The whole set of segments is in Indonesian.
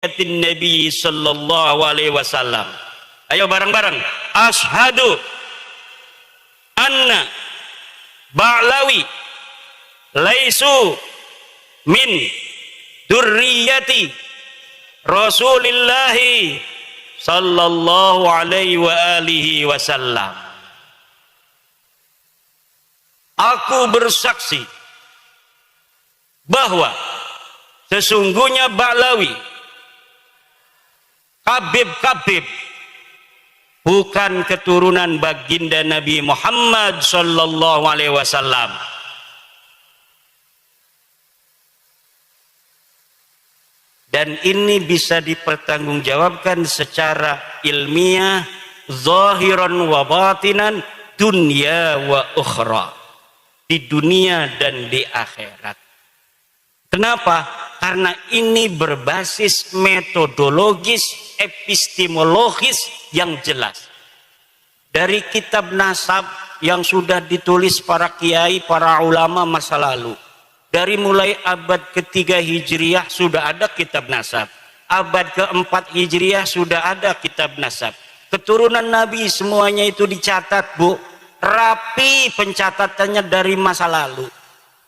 Nabi sallallahu alaihi wasallam. Ayo bareng-bareng. Asyhadu anna Ba'lawi laisu min dzurriyyati Rasulillah sallallahu alaihi wa alihi wasallam. Aku bersaksi bahwa sesungguhnya Ba'lawi, Habib bukan keturunan baginda Nabi Muhammad sallallahu alaihi wasallam. Dan ini bisa dipertanggungjawabkan secara ilmiah, zahiran wa batinan, dunia wa ukhra, di dunia dan di akhirat. Kenapa? Karena ini berbasis metodologis, epistemologis yang jelas. Dari kitab nasab yang sudah ditulis para kiai, para ulama masa lalu. Dari mulai abad ketiga Hijriah sudah ada kitab nasab. Abad keempat Hijriah sudah ada kitab nasab. Keturunan Nabi semuanya itu dicatat, Bu. Rapi pencatatannya dari masa lalu.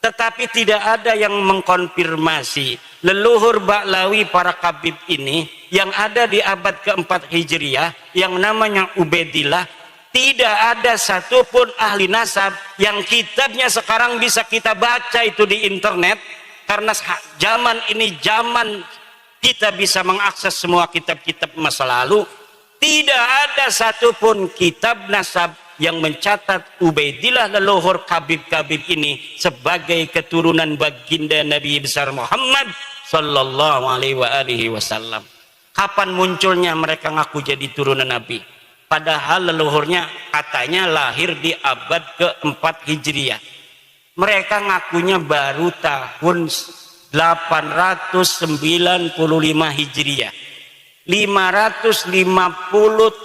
Tetapi tidak ada yang mengkonfirmasi leluhur Ba'lawi para Habib ini yang ada di abad keempat Hijriah yang namanya Ubaidillah. Tidak ada satupun ahli nasab yang kitabnya sekarang bisa kita baca itu di internet, karena zaman ini zaman kita bisa mengakses semua kitab-kitab masa lalu. Tidak ada satupun kitab nasab yang mencatat Ubaidillah leluhur Habib-Habib ini sebagai keturunan baginda Nabi besar Muhammad sallallahu alaihi wasallam. Kapan munculnya mereka ngaku jadi turunan Nabi? Padahal leluhurnya katanya lahir di abad keempat Hijriah. Mereka ngakunya baru tahun 895 Hijriah. 550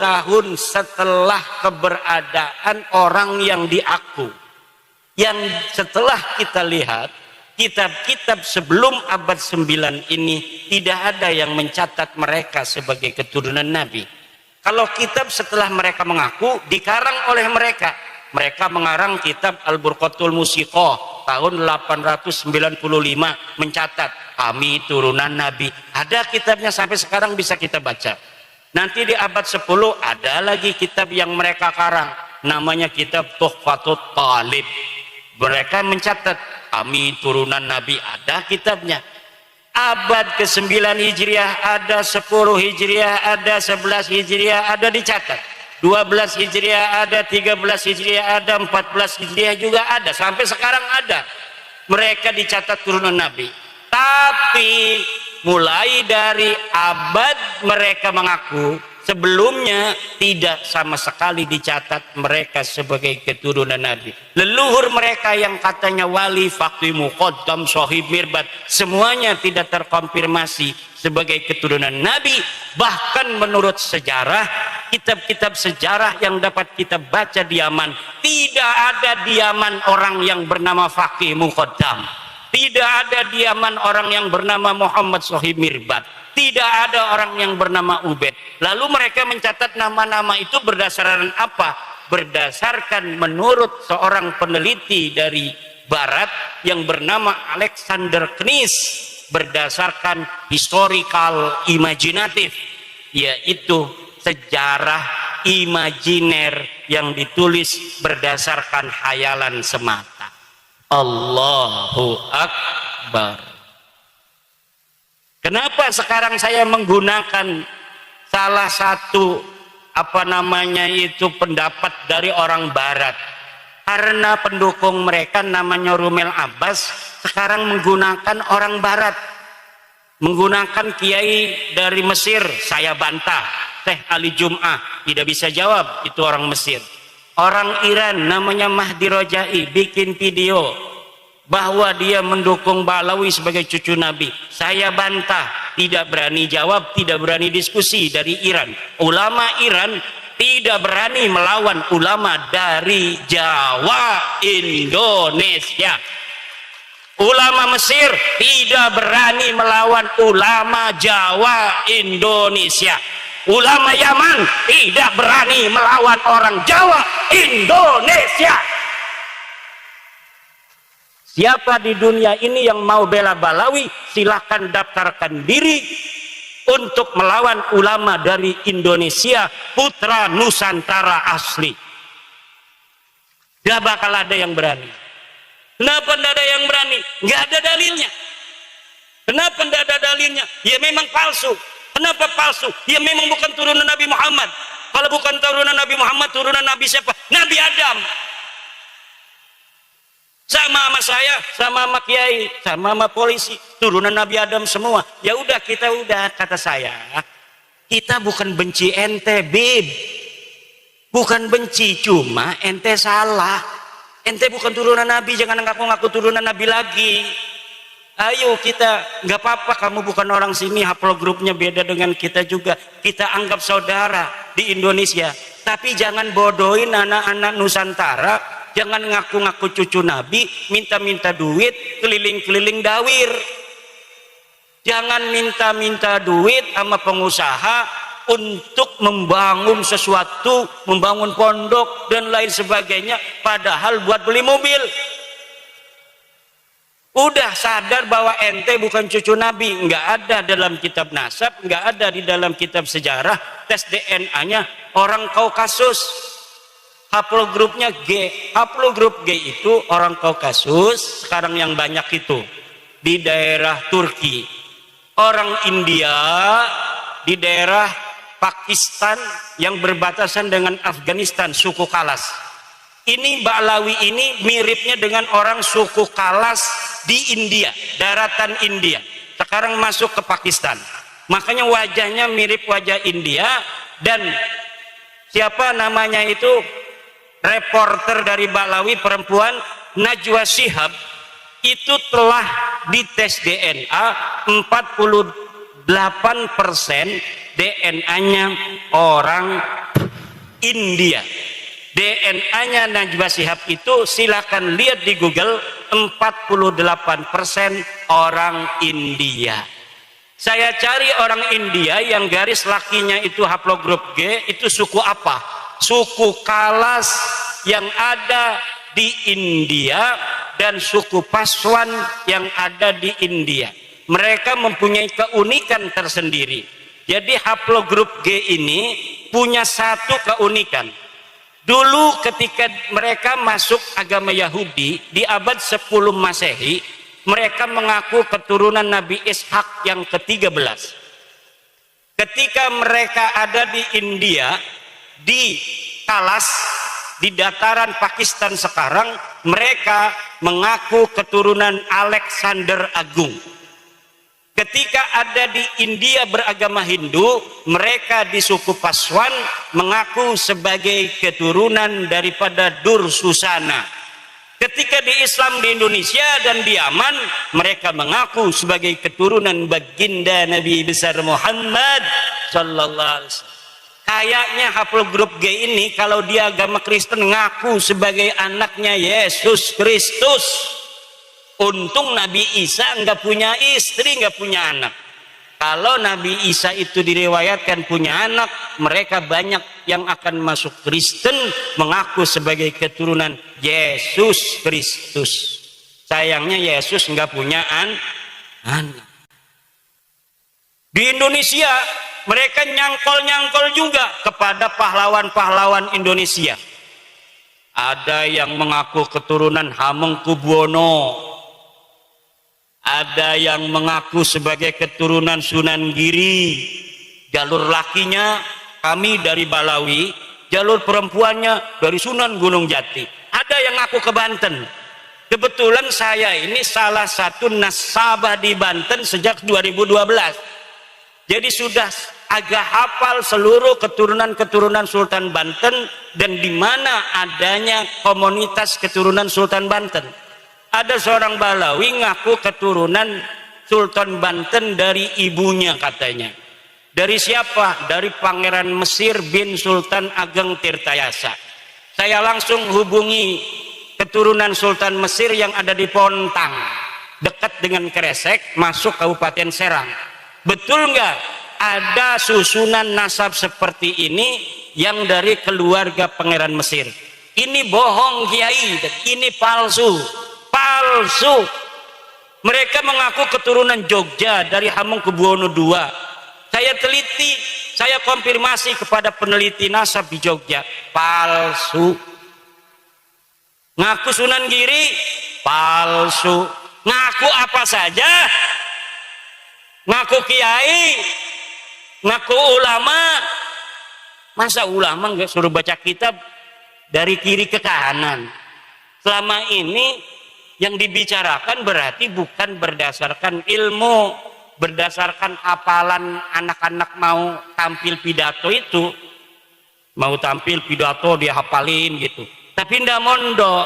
tahun setelah keberadaan orang yang diaku. Yang setelah kita lihat kitab-kitab sebelum abad 9 ini tidak ada yang mencatat mereka sebagai keturunan Nabi. Kalau kitab setelah mereka mengaku dikarang oleh mereka. Mereka mengarang kitab Al-Burqatul Musiqah tahun 895 mencatat kami turunan Nabi. Ada kitabnya sampai sekarang bisa kita baca. Nanti di abad 10 ada lagi kitab yang mereka karang, namanya kitab Tuhfatut Talib. Mereka mencatat kami turunan Nabi, ada kitabnya. Abad ke-9 Hijriah ada, 10 Hijriah ada, 11 Hijriah ada dicatat. 12 Hijriah ada, 13 Hijriah ada, 14 Hijriah juga ada, sampai sekarang ada. Mereka dicatat turunan Nabi. Tapi mulai dari abad mereka mengaku, sebelumnya tidak sama sekali dicatat mereka sebagai keturunan Nabi. Leluhur mereka yang katanya wali, faqih, muqaddam, sahib, mirbat, semuanya tidak terkonfirmasi sebagai keturunan Nabi. Bahkan menurut sejarah, kitab-kitab sejarah yang dapat kita baca di Yaman, tidak ada di Yaman orang yang bernama faqih muqaddam. Tidak ada di Yaman orang yang bernama Muhammad Sahib Mirbat. Tidak ada orang yang bernama Ubaid. Lalu mereka mencatat nama-nama itu berdasarkan apa? Berdasarkan menurut seorang peneliti dari Barat yang bernama Alexander Knies, berdasarkan historical imajinatif, yaitu sejarah imajiner yang ditulis berdasarkan khayalan semata. Allahu Akbar. Kenapa sekarang saya menggunakan salah satu pendapat dari orang Barat? Karena pendukung mereka namanya Rumel Abbas sekarang menggunakan orang Barat, menggunakan kiai dari Mesir. Saya bantah, Syekh Ali Jum'ah tidak bisa jawab, itu orang Mesir. Orang Iran namanya Mahdi Rojai bikin video bahwa dia mendukung Ba'lawi sebagai cucu Nabi. Saya bantah, tidak berani jawab, tidak berani diskusi dari Iran. Ulama Iran tidak berani melawan ulama dari Jawa, Indonesia. Ulama Mesir tidak berani melawan ulama Jawa Indonesia. Ulama Yaman tidak berani melawan orang Jawa Indonesia. Siapa di dunia ini yang mau bela Balawi, silahkan daftarkan diri untuk melawan ulama dari Indonesia, putra Nusantara asli. Gak bakal ada yang berani. Kenapa tidak ada yang berani? Nggak ada dalilnya. Kenapa tidak ada dalilnya? Ya memang palsu. Kenapa palsu? Ya memang bukan turunan Nabi Muhammad. Kalau bukan turunan Nabi Muhammad, turunan Nabi siapa? Nabi Adam. Sama saya, sama sama kiai, sama sama polisi, turunan Nabi Adam semua. Ya udah, kita udah, kata saya, kita bukan benci ente, Bib. Bukan benci, cuma ente salah. Ente bukan turunan Nabi, jangan ngaku-ngaku turunan Nabi lagi. Ayo kita, nggak apa-apa kamu bukan orang sini, haplogrupnya beda dengan kita juga. Kita anggap saudara di Indonesia. Tapi jangan bodohin anak-anak Nusantara, jangan ngaku-ngaku cucu Nabi, minta-minta duit, keliling-keliling dawir. Jangan minta-minta duit sama pengusaha untuk membangun sesuatu, membangun pondok dan lain sebagainya, padahal buat beli mobil. Udah sadar bahwa ente bukan cucu Nabi, nggak ada dalam kitab nasab, nggak ada di dalam kitab sejarah, tes DNA-nya orang Kaukasus. Haplogrupnya G, haplogrup G itu orang Kaukasus, sekarang yang banyak itu di daerah Turki, orang India di daerah Pakistan yang berbatasan dengan Afghanistan, suku Kalas. Ini Ba'lawi ini miripnya dengan orang suku Kalas di India, daratan India. Sekarang masuk ke Pakistan. Makanya wajahnya mirip wajah India. Dan siapa namanya itu? Reporter dari Ba'lawi perempuan, Najwa Shihab, itu telah dites DNA 48% DNA-nya orang India. DNA-nya Najwa Shihab itu silakan lihat di Google, 48% orang India. Saya cari orang India yang garis lakinya itu haplogrup G, itu suku apa? Suku Kalas yang ada di India dan suku Paswan yang ada di India. Mereka mempunyai keunikan tersendiri. Jadi haplogrup G ini punya satu keunikan. Dulu ketika mereka masuk agama Yahudi di abad 10 Masehi, mereka mengaku keturunan Nabi Ishak yang ke-13. Ketika mereka ada di India, di Kalas, di dataran Pakistan sekarang, mereka mengaku keturunan Alexander Agung. Ketika ada di India beragama Hindu, mereka di suku Paswan mengaku sebagai keturunan daripada Dursusana. Ketika di Islam di Indonesia dan di Yaman, mereka mengaku sebagai keturunan baginda Nabi besar Muhammad sallallahu alaihi wasallam. Kayaknya haplogrup G ini kalau dia agama Kristen ngaku sebagai anaknya Yesus Kristus. Untung Nabi Isa nggak punya istri, nggak punya anak. Kalau Nabi Isa itu diriwayatkan punya anak, mereka banyak yang akan masuk Kristen mengaku sebagai keturunan Yesus Kristus. Sayangnya Yesus nggak punya anak. Di Indonesia mereka nyangkol-nyangkol juga kepada pahlawan-pahlawan Indonesia. Ada yang mengaku keturunan Hamengkubuwono. Ada yang mengaku sebagai keturunan Sunan Giri. Jalur lakinya kami dari Balawi, jalur perempuannya dari Sunan Gunung Jati. Ada yang ngaku ke Banten. Kebetulan saya ini salah satu nasabah di Banten sejak 2012. Jadi sudah agak hafal seluruh keturunan-keturunan Sultan Banten dan di mana adanya komunitas keturunan Sultan Banten. Ada seorang Balawi ngaku keturunan Sultan Banten dari ibunya katanya. Dari siapa? Dari Pangeran Mesir bin Sultan Ageng Tirtayasa. Saya langsung hubungi keturunan Sultan Mesir yang ada di Pontang. dekat dengan Kresek, masuk Kabupaten Serang. Betul nggak ada susunan nasab seperti ini yang dari keluarga Pangeran Mesir? Ini bohong Kiai, ini palsu, palsu. Mereka mengaku keturunan Jogja dari Hamengkubuwono II. Saya teliti, saya konfirmasi kepada peneliti nasab di Jogja, palsu. Ngaku Sunan Giri, palsu. Ngaku apa saja, ngaku kiai, ngaku ulama. Masa ulama nggak suruh baca kitab dari kiri ke kanan? Selama ini yang dibicarakan berarti bukan berdasarkan ilmu, berdasarkan hafalan anak-anak mau tampil pidato itu. Mau tampil pidato dia hafalin gitu, tapi ndak mondok,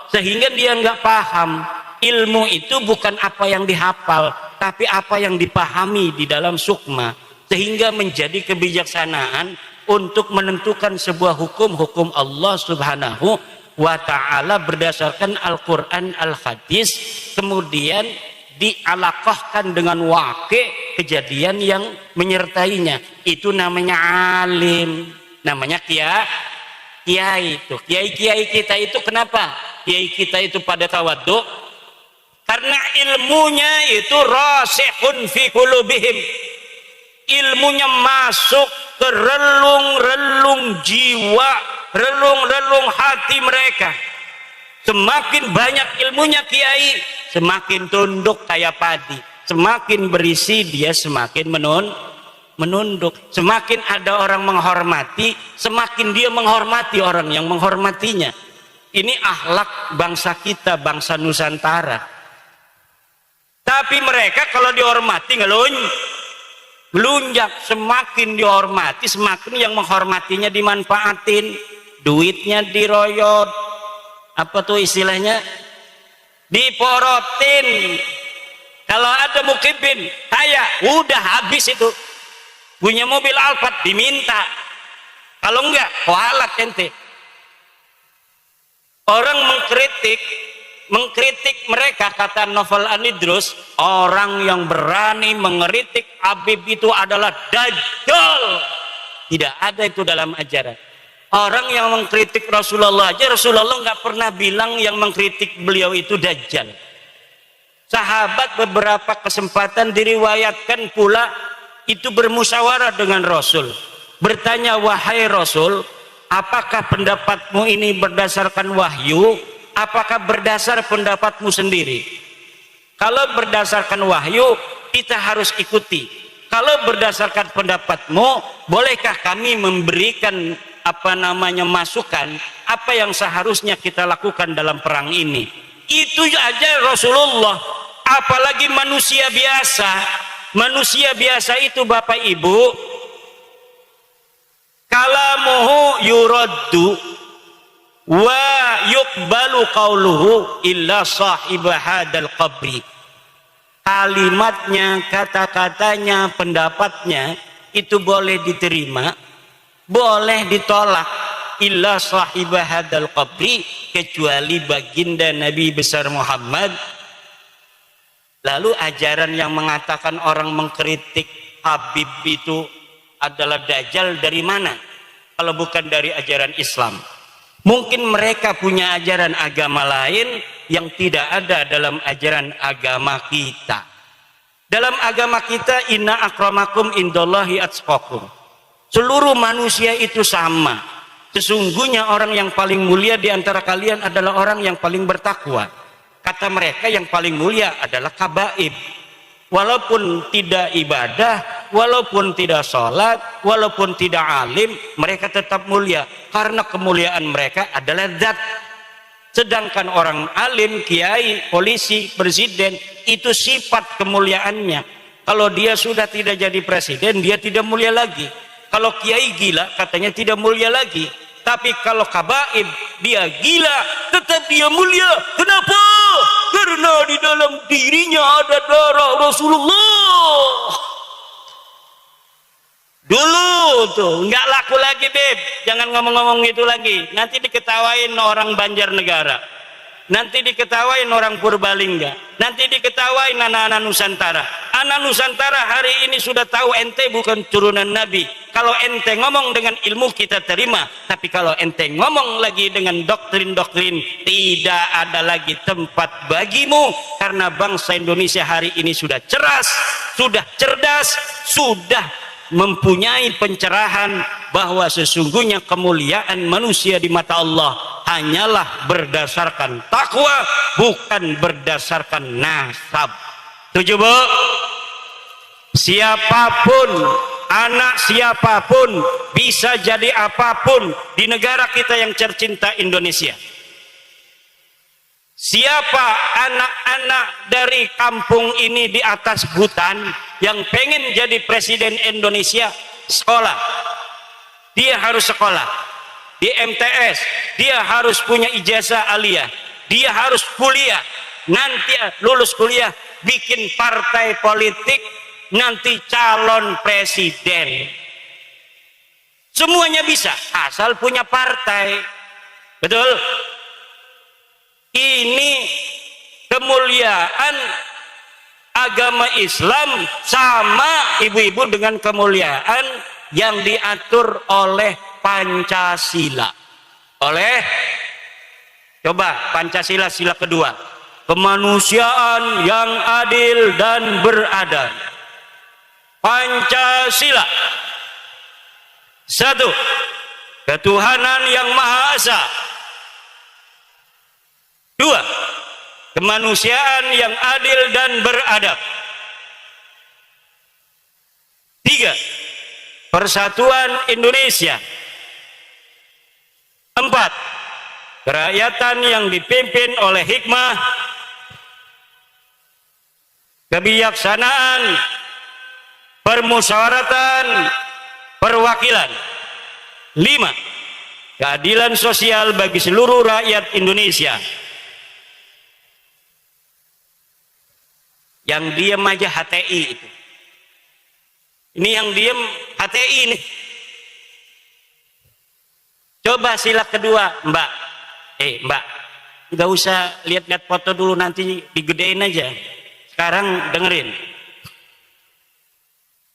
sehingga dia nggak paham. Ilmu itu bukan apa yang dihafal, tapi apa yang dipahami di dalam sukma, sehingga menjadi kebijaksanaan untuk menentukan sebuah hukum Allah Subhanahu wa ta'ala berdasarkan Al-Quran, Al-Hadis, kemudian dialaqahkan dengan wakil kejadian yang menyertainya. Itu namanya alim, namanya kiai. Itu kiai kita itu kenapa kiai kita itu pada tawadhu? Karena ilmunya itu rasikhun fi qulubihim, ilmunya masuk ke relung-relung jiwa, relung-relung hati mereka. Semakin banyak ilmunya kiai, semakin tunduk kayak padi. Semakin berisi dia semakin menunduk. Semakin ada orang menghormati, semakin dia menghormati orang yang menghormatinya. Ini akhlak bangsa kita, bangsa Nusantara. Tapi mereka kalau dihormati ngelunjak, semakin dihormati semakin yang menghormatinya dimanfaatin, duitnya diroyot, apa tuh istilahnya, diporotin. Kalau ada mukibin kaya udah habis itu, punya mobil Alphard diminta, kalau enggak kualat ente. Orang mengkritik mereka, kata Novel Anidrus, orang yang berani mengkritik Habib itu adalah dajjal. Tidak ada itu dalam ajaran. Orang yang mengkritik Rasulullah aja, Rasulullah nggak pernah bilang yang mengkritik beliau itu dajjal. Sahabat beberapa kesempatan diriwayatkan pula itu bermusyawarah dengan Rasul, bertanya, wahai Rasul, apakah pendapatmu ini berdasarkan wahyu, apakah berdasar pendapatmu sendiri? Kalau berdasarkan wahyu kita harus ikuti. Kalau berdasarkan pendapatmu, bolehkah kami memberikan masukan apa yang seharusnya kita lakukan dalam perang ini? Itu aja Rasulullah, apalagi manusia biasa. Manusia biasa itu Bapak Ibu, kalamuhu yuraddu wa yuqbalu qauluhu illa sahibah hadal qabri. Kalimatnya, kata-katanya, pendapatnya itu boleh diterima, boleh ditolak, illa sahibah hadal qabri, kecuali baginda Nabi besar Muhammad. Lalu ajaran yang mengatakan orang mengkritik Habib itu adalah dajjal dari mana? Kalau bukan dari ajaran Islam. Mungkin mereka punya ajaran agama lain yang tidak ada dalam ajaran agama kita. Dalam agama kita, inna akramakum indallahi atqakum. Seluruh manusia itu sama. Sesungguhnya orang yang paling mulia di antara kalian adalah orang yang paling bertakwa. Kata mereka yang paling mulia adalah kabaib. Walaupun tidak ibadah, walaupun tidak sholat, walaupun tidak alim, mereka tetap mulia karena kemuliaan mereka adalah zat. Sedangkan orang alim, kiai, polisi, presiden, itu sifat kemuliaannya. Kalau dia sudah tidak jadi presiden, dia tidak mulia lagi. Kalau kiai gila, katanya tidak mulia lagi. Tapi kalau kabaib, dia gila, tetap dia mulia. Kenapa? Karena di dalam dirinya ada darah Rasulullah. Dulu tuh nggak laku lagi, Beb. Jangan ngomong-ngomong itu lagi. Nanti diketawain orang Banjarnegara. nanti diketawain orang Purbalingga, nanti diketawain anak-anak Nusantara. Anak Nusantara hari ini sudah tahu ente bukan turunan Nabi. Kalau ente ngomong dengan ilmu kita terima, tapi kalau ente ngomong lagi dengan doktrin-doktrin, tidak ada lagi tempat bagimu, karena bangsa Indonesia hari ini sudah cerdas, sudah mempunyai pencerahan bahwa sesungguhnya kemuliaan manusia di mata Allah hanyalah berdasarkan takwa, bukan berdasarkan nasab. Setuju, Bu? Siapapun, anak siapapun bisa jadi apapun di negara kita yang tercinta Indonesia. Siapa anak-anak dari kampung ini di atas hutan yang pengen jadi presiden Indonesia, sekolah. Dia harus sekolah di MTS, dia harus punya ijazah aliyah, dia harus kuliah. Nanti lulus kuliah bikin partai politik, nanti calon presiden. Semuanya bisa asal punya partai. Betul? Ini kemuliaan agama Islam sama ibu-ibu dengan kemuliaan yang diatur oleh Pancasila. Coba Pancasila sila kedua, kemanusiaan yang adil dan beradab. Pancasila. 1. Ketuhanan yang Maha Esa. 2. Kemanusiaan yang adil dan beradab. 3. Persatuan Indonesia. 4. Kerakyatan yang dipimpin oleh hikmah, kebijaksanaan, permusyawaratan, perwakilan. 5. Keadilan sosial bagi seluruh rakyat Indonesia. Yang diam aja HTI itu. Ini yang diam HTI ini. Coba sila kedua, Mbak. Mbak, nggak usah lihat-lihat foto dulu, nanti digedein aja. Sekarang dengerin.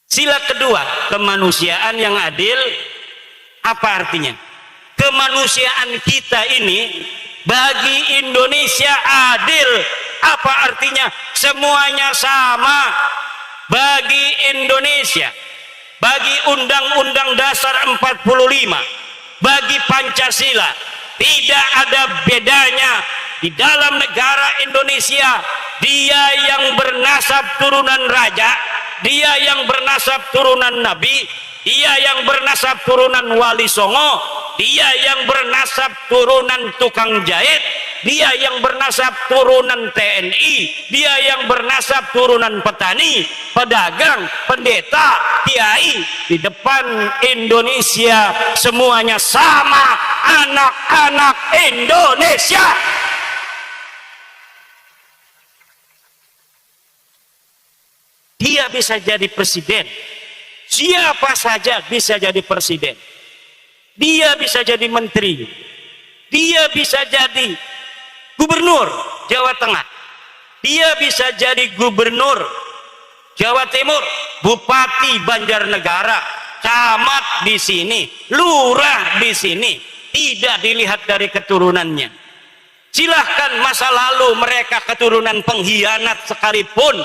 Sila kedua, kemanusiaan yang adil. Apa artinya? Kemanusiaan kita ini bagi Indonesia adil. Apa artinya? Semuanya sama bagi Indonesia, bagi Undang-Undang Dasar 45, bagi Pancasila. Tidak ada bedanya di dalam negara Indonesia. Dia yang bernasab turunan raja, dia yang bernasab turunan nabi, dia yang bernasab turunan wali songo, dia yang bernasab turunan tukang jahit, dia yang bernasab turunan TNI, dia yang bernasab turunan petani, pedagang, pendeta, kiai. Di depan Indonesia semuanya sama, anak-anak Indonesia. Dia bisa jadi presiden. Siapa saja bisa jadi presiden. Dia bisa jadi menteri. Dia bisa jadi gubernur Jawa Tengah. Dia bisa jadi gubernur Jawa Timur, bupati Banjarnegara, camat di sini, lurah di sini. Tidak dilihat dari keturunannya. Silahkan masa lalu mereka keturunan pengkhianat sekalipun,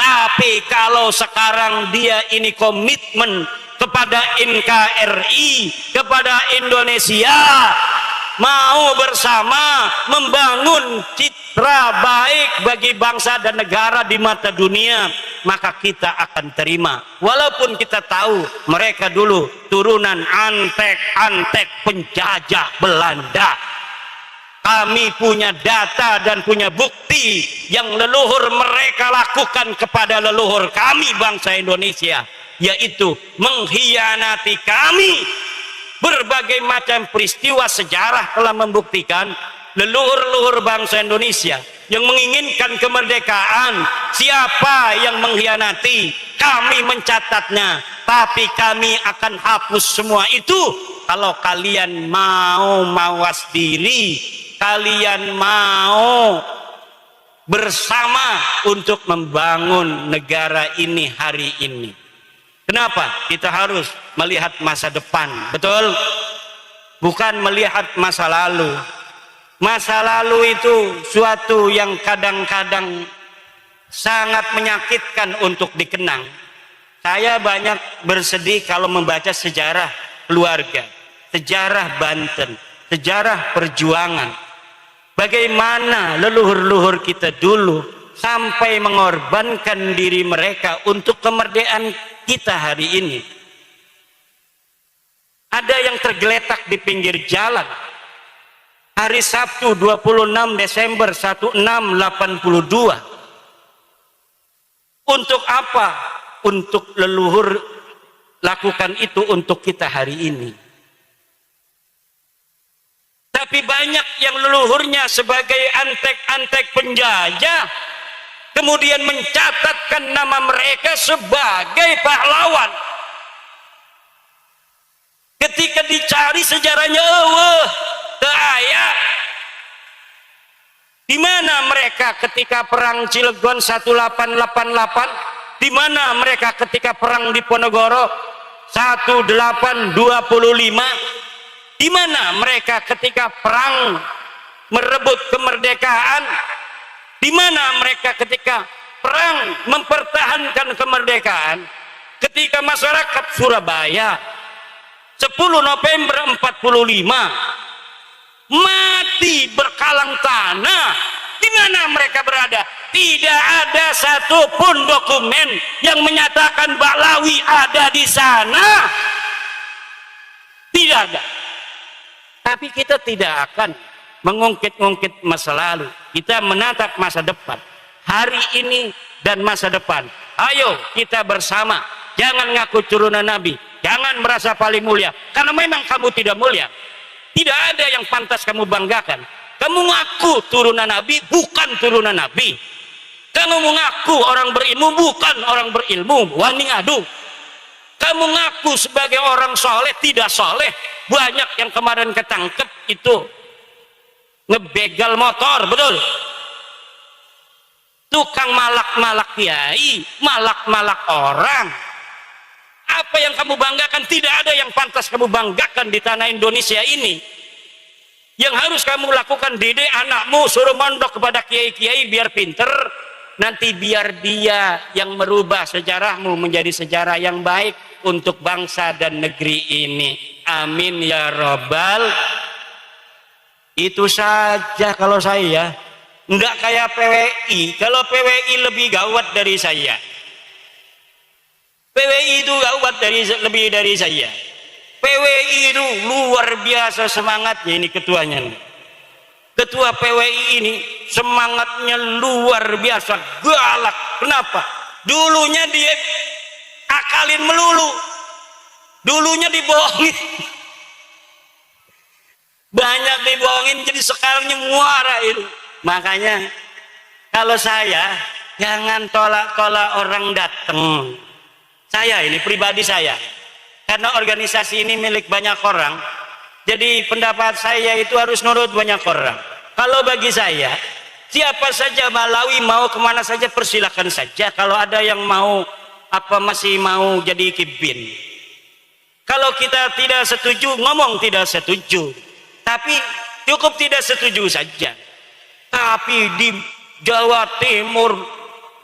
tapi kalau sekarang dia ini komitmen kepada NKRI, kepada Indonesia, mau bersama membangun citra baik bagi bangsa dan negara di mata dunia, maka kita akan terima. Walaupun kita tahu mereka dulu turunan antek-antek penjajah Belanda. Kami punya data dan punya bukti yang leluhur mereka lakukan kepada leluhur kami bangsa Indonesia, yaitu mengkhianati kami. Berbagai macam peristiwa sejarah telah membuktikan leluhur-leluhur bangsa Indonesia yang menginginkan kemerdekaan, siapa yang mengkhianati, kami mencatatnya, tapi kami akan hapus semua itu kalau kalian mau mawas diri, kalian mau bersama untuk membangun negara ini hari ini. Kenapa? Kita harus melihat masa depan, betul? Bukan melihat masa lalu. Masa lalu itu suatu yang kadang-kadang sangat menyakitkan untuk dikenang. Saya banyak bersedih kalau membaca sejarah keluarga, sejarah Banten, sejarah perjuangan. Bagaimana leluhur-leluhur kita dulu sampai mengorbankan diri mereka untuk kemerdekaan kita hari ini. Ada yang tergeletak di pinggir jalan. Hari Sabtu 26 Desember 1682. Untuk apa? Untuk leluhur lakukan itu untuk kita hari ini. Tapi banyak yang leluhurnya sebagai antek-antek penjajah kemudian mencatatkan nama mereka sebagai pahlawan. Ketika dicari sejarahnya, daya. Di mana mereka ketika perang Cilegon 1888? Di mana mereka ketika perang Diponegoro 1825? Di mana mereka ketika perang merebut kemerdekaan? Di mana mereka ketika perang mempertahankan kemerdekaan? Ketika masyarakat Surabaya 10 November 45 mati berkalang tanah, di mana mereka berada? Tidak ada satupun dokumen yang menyatakan Bahlawi ada di sana. Tidak ada. Tapi kita tidak akan mengungkit-ungkit masa lalu. Kita menatap masa depan, hari ini dan masa depan. Ayo kita bersama. Jangan ngaku turunan Nabi, jangan merasa paling mulia, karena memang kamu tidak mulia. Tidak ada yang pantas kamu banggakan. Kamu ngaku turunan Nabi, bukan turunan Nabi. Kamu mengaku orang berilmu, bukan orang berilmu. Wani ngadu. Kamu ngaku sebagai orang soleh, tidak soleh. Banyak yang kemarin ketangkep itu ngebegal motor, betul? Tukang malak-malak kiai, malak-malak orang. Apa yang kamu banggakan? Tidak ada yang pantas kamu banggakan di tanah Indonesia ini. Yang harus kamu lakukan, didik anakmu, suruh mondok kepada kiai-kiai biar pinter. Nanti biar dia yang merubah sejarahmu menjadi sejarah yang baik untuk bangsa dan negeri ini. Amin ya Rabbal. Itu saja kalau saya. Enggak kayak PWI. Kalau PWI lebih gawat dari saya. PWI itu gawat lebih dari saya. PWI itu luar biasa semangatnya, ini ketuanya nih. Ketua PWI ini semangatnya luar biasa, galak. Kenapa? Dulunya dia akalin melulu, dulunya dibohongin, banyak dibohongin, jadi sekarangnya muara itu. Makanya kalau saya jangan tolak-tolak orang datang. Saya ini pribadi saya, karena organisasi ini milik banyak orang, jadi pendapat saya itu harus nurut banyak orang. Kalau bagi saya, siapa saja Bahlawi mau kemana saja persilakan saja. Kalau ada yang mau masih mau jadi kibin. Kalau kita tidak setuju, ngomong tidak setuju. Tapi cukup tidak setuju saja. Tapi di Jawa Timur,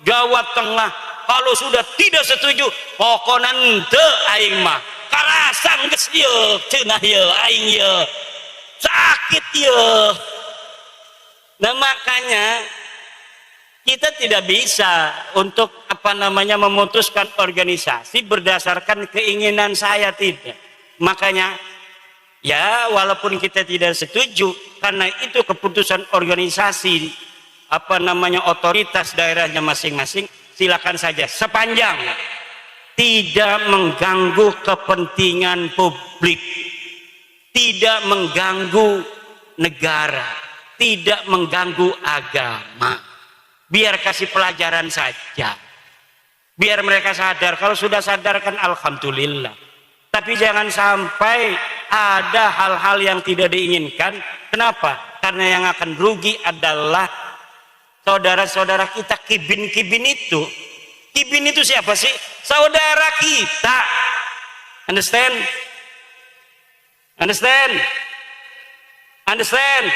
Jawa Tengah, kalau sudah tidak setuju, pokoknya ente aing mah karasan geus ieu cenah ieu aing ieu sakit ieu. Nah makanya kita tidak bisa untuk memutuskan organisasi berdasarkan keinginan saya, tidak. Makanya ya walaupun kita tidak setuju karena itu keputusan organisasi otoritas daerahnya masing-masing, silakan saja sepanjang tidak mengganggu kepentingan publik, tidak mengganggu negara, tidak mengganggu agama. Biar kasih pelajaran saja, biar mereka sadar. Kalau sudah sadar kan alhamdulillah. Tapi jangan sampai ada hal-hal yang tidak diinginkan. Kenapa? karena yang akan rugi adalah saudara-saudara kita. Kibin-kibin itu, kibin itu siapa sih? Saudara kita. Understand? Understand? Understand?